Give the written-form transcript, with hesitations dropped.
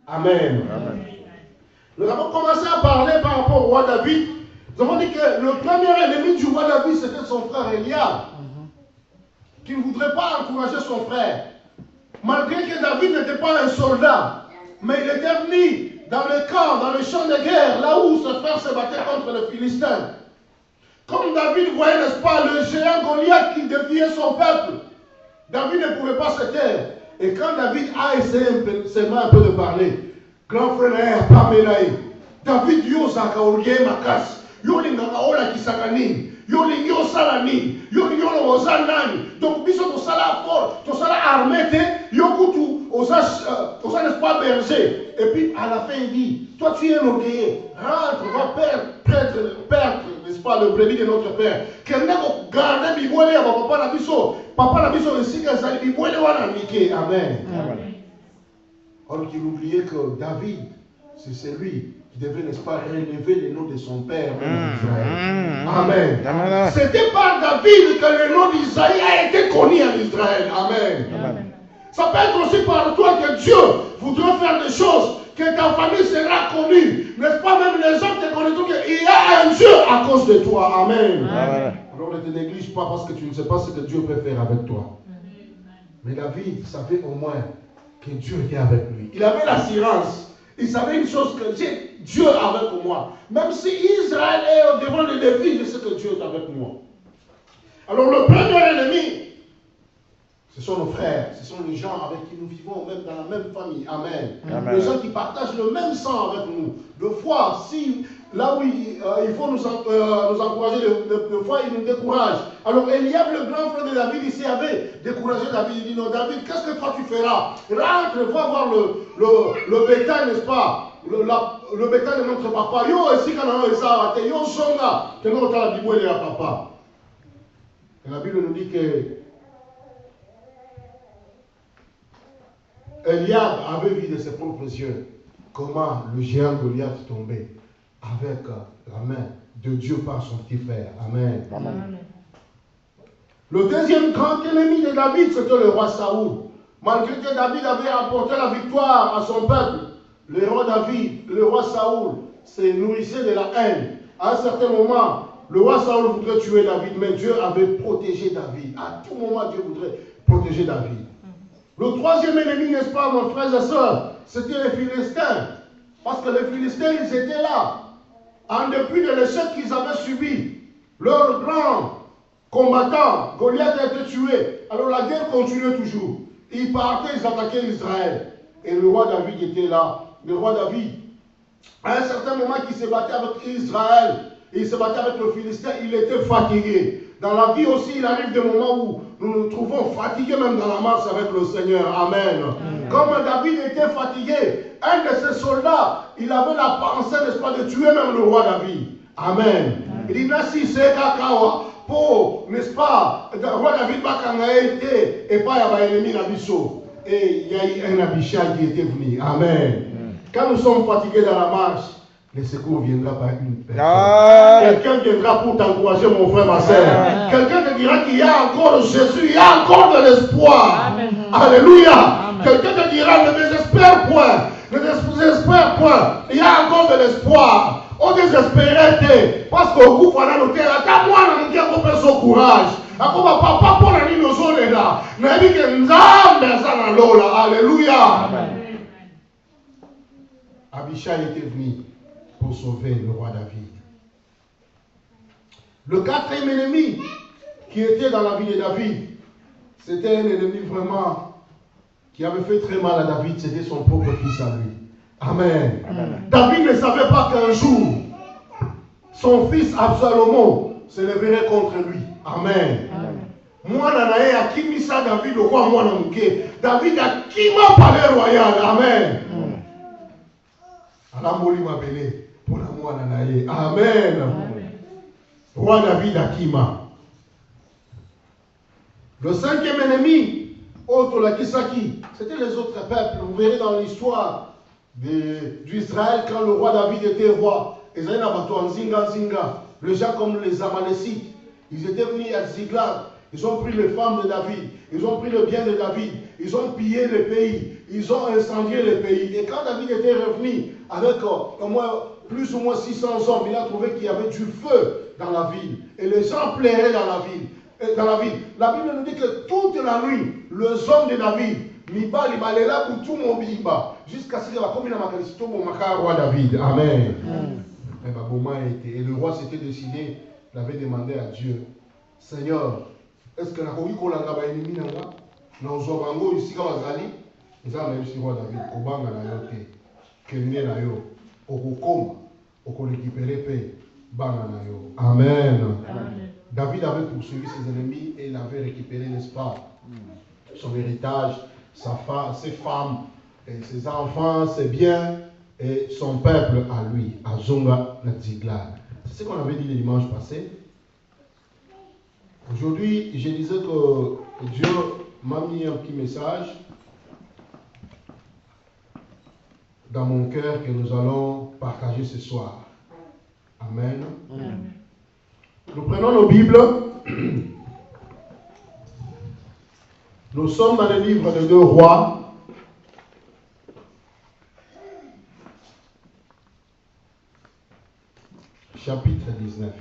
Amen. Nous avons commencé à parler par rapport au roi David. Nous avons dit que le premier ennemi du roi David, c'était son frère Eliab, qui ne voudrait pas encourager son frère. Malgré que David n'était pas un soldat, mais il était venu dans le camp, dans le champ de guerre, là où ce frère se battait contre le Philistin. Comme David voyait, n'est-ce pas, le géant Goliath qui défiait son peuple, David ne pouvait pas se taire. Et quand David a essayé un peu de parler, grand frère, Pamelaï, David Yosaka Olye Makas, Yolingaka Ola Kisakani, Yolingo Salani, Yolingo Ozanani. Donc, biso to sala fort, to sala armée, Yokutu, osa n'est-ce pas berger. Et puis, à la fin, il dit, toi tu es un orgueilleux, rentre, va perdre, n'est-ce pas, le brebis de notre père. Quelqu'un qui garde Bibolé, papa la biso, ici, que ça Bibolé, wana Mickey. Amen. Or qu'il oubliait que David, c'est celui qui devait, n'est-ce pas, relever le nom de son père en Israël. Amen. C'était par David que le nom d'Isaïe a été connu en Israël. Amen. Ça peut être aussi par toi que Dieu voudrait faire des choses, que ta famille sera connue. N'est-ce pas, même les gens te connaîtront qu'il y a un Dieu à cause de toi. Amen. Alors ne te néglige pas parce que tu ne sais pas ce que Dieu peut faire avec toi. Mais David savait au moins que Dieu était avec lui. Il avait l'assurance. Il savait une chose, que Dieu est avec moi. Même si Israël est devant le défi, je sais que Dieu est avec moi. Alors le premier ennemi, ce sont nos frères, ce sont les gens avec qui nous vivons, même dans la même famille. Amen. Les gens qui partagent le même sang avec nous. De fois, si là où il faut nous encourager, de fois il nous décourage. Alors Eliab, le grand frère de David, ici avait découragé David. Il dit, non David, qu'est-ce que toi tu feras? Rentre, va voir le bétail, n'est-ce pas? Le bétail de notre papa. Yo, ici, quand on a ça, yo, songa, que nous, on a dit, où est papa? Et la Bible nous dit que Eliab avait vu de ses propres yeux comment le géant Goliath tombait avec la main de Dieu par son petit frère. Amen. Le deuxième grand ennemi de David, c'était le roi Saoul. Malgré que David avait apporté la victoire à son peuple, le roi Saoul se nourrissait de la haine. À un certain moment, le roi Saoul voudrait tuer David, mais Dieu avait protégé David. À tout moment, Dieu voudrait protéger David. Le troisième ennemi, n'est-ce pas, mon frère et soeur, c'était les Philistins. Parce que les Philistins, ils étaient là. En dépit de l'échec qu'ils avaient subi, leur grand combattant, Goliath, a été tué. Alors la guerre continuait toujours. Ils partaient, ils attaquaient Israël. Et le roi David était là. Le roi David, à un certain moment qu'il se battait avec Israël, il se battait avec le Philistin, il était fatigué. Dans la vie aussi, il arrive des moments où nous nous trouvons fatigués même dans la marche avec le Seigneur. Amen. Comme David était fatigué, un de ses soldats, il avait la pensée, n'est-ce pas, de tuer même le roi David. Amen. Il dit, Nassi, c'est Kakawa, pour, n'est-ce pas, le roi David Bakanga été, et pas y a ennemi Nabiso. Et il y a eu un Abishai qui était venu. Amen. Quand nous sommes fatigués dans la marche, le secours viendra par une personne. Quelqu'un viendra pour t'encourager, mon frère, ma soeur. Quelqu'un te dira qu'il y a encore Jésus, il y a encore de l'espoir. Alléluia. Quelqu'un te dira, ne désespère point. Ne désespère point. Il y a encore de l'espoir. On désespéré, parce qu'au coup, il faut noter, à moi, on dit qu'on peut son courage. Akoma papa pour la nino zone là. Na dit que nzambe sana lola. Alléluia. Abishai était venu pour sauver le roi David. Le quatrième ennemi qui était dans la vie de David, c'était un ennemi vraiment qui avait fait très mal à David, c'était son propre fils à lui. Amen. David ne savait pas qu'un jour, son fils Absalom se leverait contre lui. Amen. Moi, nanae akimisa David, le roi, moi, namuke. David a kima palais royal. Amen. Alamboli mabele pour la moi, nanae. Amen. Roi David Akima. Le cinquième ennemi, autre la Kisaki, c'était les autres peuples. Vous verrez dans l'histoire d'Israël, quand le roi David était roi, ils avaient abattu Zinga. Les gens comme les Amalécites, ils étaient venus à Ziklag, ils ont pris les femmes de David, ils ont pris le bien de David, ils ont pillé le pays. ils ont incendié le pays. Et quand David était revenu avec au moins, plus ou moins 600 hommes, il a trouvé qu'il y avait du feu dans la ville. Et les gens pleuraient dans la ville. La Bible nous dit que toute la nuit, les hommes de David, jusqu'à ce qu'il va comme il a marqué roi David. Amen. Et le roi s'était décidé, il avait demandé à Dieu, Seigneur, est-ce que la Kogiko l'a ennemi nanga? Nous avons ici comme Azali, nous avons réussi roi David, Kobanga na yote, Kenya na yo, Okokoma, Okorécupérer paix, Banga na yo. Amen. David avait poursuivi ses ennemis et il avait récupéré, n'est-ce pas, son héritage, ses femmes, et ses enfants, ses biens et son peuple à lui, à Zonga Nadzigla. C'est ce qu'on avait dit le dimanche passé. Aujourd'hui, je disais que Dieu m'a mis un petit message dans mon cœur que nous allons partager ce soir. Amen. Nous prenons nos Bibles. Nous sommes dans le livre des 2 Rois. Chapitre 19.